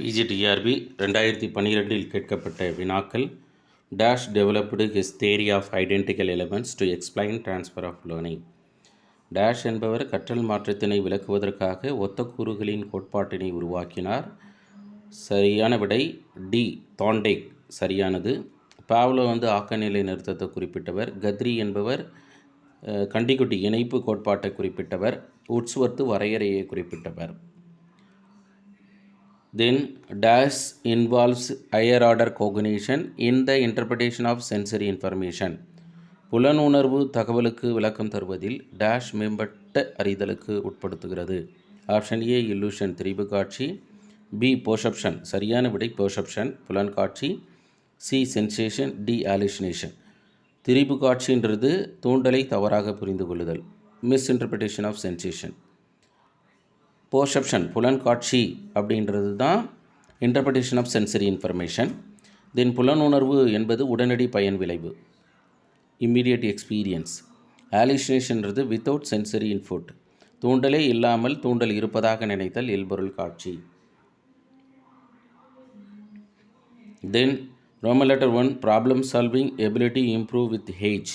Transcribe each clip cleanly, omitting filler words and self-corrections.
PGTRB 2012 கேட்கப்பட்ட வினாக்கள். Dash developed his theory of identical elements to explain transfer of learning. Dash என்பவர் கற்றல் மாற்றத்தினை விளக்குவதற்காக ஒத்த கூறுகளின் கோட்பாட்டினை உருவாக்கினார். சரியான விடை டி, தாண்டேக் சரியானது. பாவ்லோ ஆக்கநிலை நிறுத்தத்தை குறிப்பிட்டவர். கத்ரி என்பவர் கண்டிக்குட்டி இணைப்பு கோட்பாட்டை குறிப்பிட்டவர். உட்ஸ்வர்த்து வரையறையை குறிப்பிட்டவர். Then dash involves higher order cognition in the interpretation of sensory information. புலனுணர்வு தகவலுக்கு விளக்கம் தருவதில் டேஷ் மேம்பட்ட அறிதலுக்கு உட்படுத்துகிறது. ஆப்ஷன் ஏ இல்லூஷன் திரிபு காட்சி, பி பெர்செப்ஷன் சரியான விடை பெர்செப்ஷன் புலன் காட்சி, சி சென்சேஷன், டி ஹாலுசினேஷன். திரிபு காட்சின்றது தூண்டலை தவறாக புரிந்து கொள்ளுதல், மிஸ்இன்டர்பிரிட்டேஷன் ஆஃப் சென்சேஷன். பெர்செப்ஷன் புலன் காட்சி அப்படின்றது தான் interpretation of sensory information. Then புலனுணர்வு என்பது உடனடி பயன் விளைவு, இம்மீடியட் எக்ஸ்பீரியன்ஸ். ஹாலுசினேஷன்றது வித்தவுட் சென்சரி இன்புட், தூண்டலே இல்லாமல் தூண்டல் இருப்பதாக நினைத்தல், இல்பொருள் காட்சி. Then Roman letter 1 problem solving ability improve with age.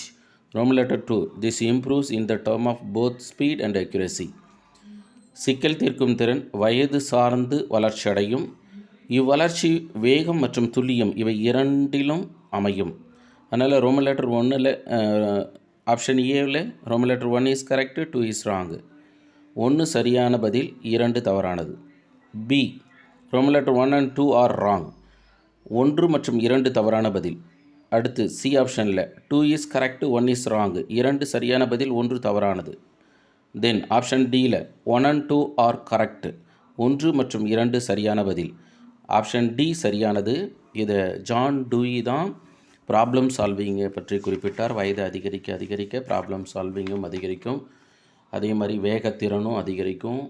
Roman letter 2 this improves in the term of both speed and accuracy. சிக்கல் தீர்க்கும் திறன் வயது சார்ந்து வளர்ச்சியடையும். இவ்வளர்ச்சி வேகம் மற்றும் துல்லியம் இவை இரண்டிலும் அமையும். அதனால் ரோமன் லெட்டர் 1 ஆப்ஷன் ஏவில் Roman letter 1 is correct, 2 is wrong. 1 சரியான பதில், 2 தவறானது. B Roman letter 1 and 2 are wrong. 1 மற்றும் 2 தவறான பதில். அடுத்து சி ஆப்ஷனில் 2 இஸ் கரெக்டு, 1 இஸ் ராங்கு. 2 சரியான பதில், 1 தவறானது. தென் ஆப்ஷன் டியில் 1 and 2 ஆர் கரெக்டு, 1 மற்றும் 2 சரியான பதில். ஆப்ஷன் டி சரியானது. இதை ஜான் டூயி தான் ப்ராப்ளம் சால்விங்கை பற்றி குறிப்பிட்டார். வயது அதிகரிக்க அதிகரிக்க ப்ராப்ளம் சால்விங்கும் அதிகரிக்கும், அதே மாதிரி வேகத்திறனும் அதிகரிக்கும்,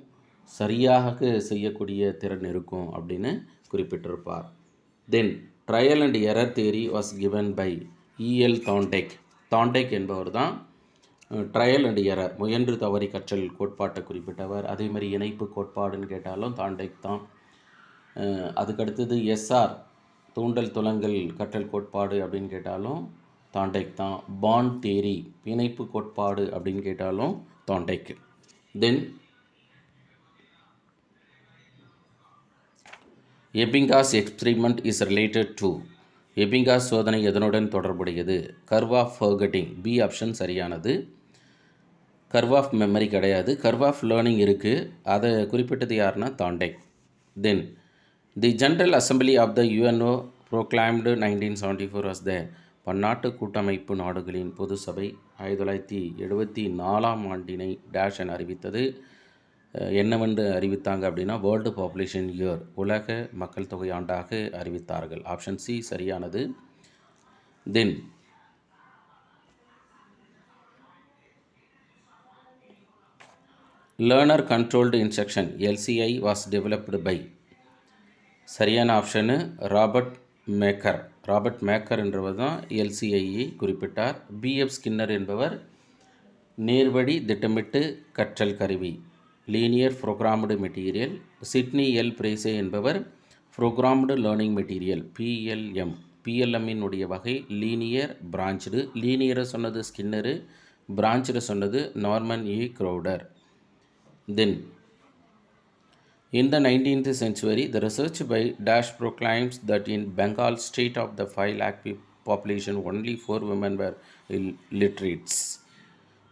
சரியாக செய்யக்கூடிய திறன் இருக்கும் அப்படின்னு குறிப்பிட்டிருப்பார். Then trial and error theory was given by E L Thorndike. Thorndike என்பவர் தான் ட்ரையல் அண்ட் எரர் முயன்று தவறி கற்றல் கோட்பாட்டை குறிப்பிட்டவர். அதே மாதிரி இணைப்பு கோட்பாடுன்னு கேட்டாலும் தாண்டேக் தான். அதுக்கடுத்தது எஸ்ஆர் தூண்டல் துலங்கல் கற்றல் கோட்பாடு அப்படின்னு கேட்டாலும் தாண்டேக் தான். பாண்ட் தேரி இணைப்பு கோட்பாடு அப்படின்னு கேட்டாலும் Thorndike. Then Ebbinghaus experiment is related to. Ebbinghaus சோதனை எதனுடன் தொடர்புடையது? Curve of forgetting. B option சரியானது. கர்வ் ஆஃப் மெமரி கிடையாது, கர்வ் ஆஃப் லேர்னிங் இருக்குது. அதை குறிப்பிட்டது யாருன்னா Thorndike. Then the general assembly of the UNO proclaimed 1974 was the. பன்னாட்டு கூட்டமைப்பு நாடுகளின் பொது சபை 1974 ஆண்டினை டேஷ் என அறிவித்தது. என்னவென்று அறிவித்தாங்க அப்படின்னா வேர்ல்டு பாப்புலேஷன் இயர், உலக மக்கள் தொகை ஆண்டாக அறிவித்தார்கள். ஆப்ஷன் சி சரியானது. Then learner controlled instruction LCI was developed by. சரியான option Robert Mager. Robert Mager என்றவர் தான் எல்சிஐயை குறிப்பிட்டார். பிஎஃப் ஸ்கின்னர் என்பவர் நேர்வழி திட்டமிட்டு கற்றல் கருவி, linear programmed material. Sidney L Pressey என்பவர் ப்ரோக்ராம்டு லேர்னிங் மெட்டீரியல், பிஎல்எம். பிஎல்எம்மினுடைய வகை லீனியர் பிரான்ச்டு. லீனியரை சொன்னது ஸ்கின்னரு, பிரான்ச்டு சொன்னது Norman E Crowder. Then, in the 19th century, the research by Dash proclaims that in Bengal state of the 5 lakh population, only 4 women were illiterates.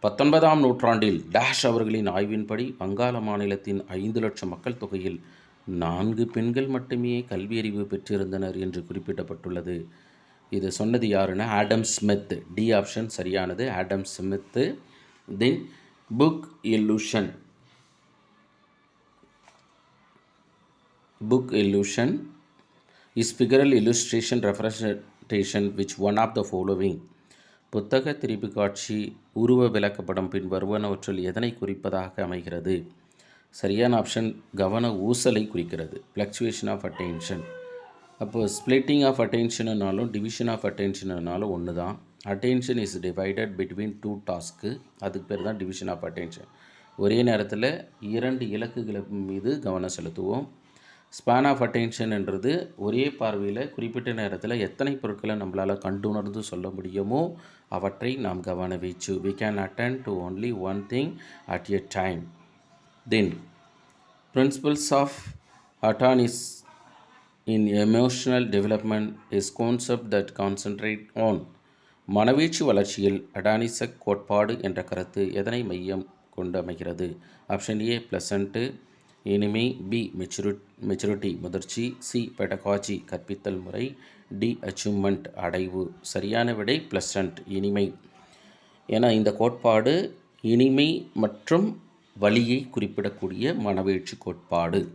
19ஆம் நூற்றாண்டில் dash அவர்களின் ஆய்வின்படி வங்காள மாநிலத்தின் 5 லட்சம் மக்கள் தொகையில் 4 பெண்கள் மட்டுமே கல்வியறிவு பெற்றிருந்தனர் என்று குறிப்பிடப்பட்டுள்ளது. இது சொன்னது யாருன்னா ஆடம் ஸ்மித். டி ஆப்ஷன் சரியானது, Adam Smith. Then book illusion. Book illusion is figural illustration representation which one of the following. புத்தக திரிபு காட்சி உருவ விளக்கப்படம் பின் வருவனவற்றில் எதனை குறிப்பதாக அமைகிறது? சரியான ஆப்ஷன் கவன ஊசலை குறிக்கிறது, ஃப்ளக்சுவேஷன் ஆஃப் அட்டென்ஷன். அப்போது ஸ்பிளிட்டிங் ஆஃப் அட்டென்ஷனாலும் டிவிஷன் ஆஃப் அட்டென்ஷனாலும் ஒன்று தான். Attention is divided between 2 task, அதுக்கு பேர் தான் டிவிஷன் ஆஃப் அட்டென்ஷன். ஒரே நேரத்தில் 2 இலக்குகள் மீது கவனம் செலுத்துவோம். ஸ்பேன் ஆஃப் அட்டென்ஷன்ன்றது ஒரே பார்வையில் குறிப்பிட்ட நேரத்தில் எத்தனை பொருட்களை நம்மளால் கண்டுணர்ந்து சொல்ல முடியுமோ அவற்றை நாம் கவன வீச்சு. We can attend to only one thing at a time. Then, principles of autonomy in emotional development is concept that concentrate on. மனவீழ்ச்சி வளர்ச்சியில் அடானிசக் கோட்பாடு என்ற கருத்து எதனை மையம் கொண்டு அமைகிறது? ஆப்ஷன் ஏ ப்ளசண்ட்டு, இனிமை, பி மெச்சூரிட்டி முதிர்ச்சி, சி பெடகாஜி கற்பித்தல் முறை, டி அச்சீவ்மெண்ட் அடைவு. சரியான விடை ப்ளசண்ட் இனிமை. ஏன்னா இந்த கோட்பாடு இனிமை மற்றும் வலியை குறிப்பிடக்கூடிய மனவீழ்ச்சி கோட்பாடு.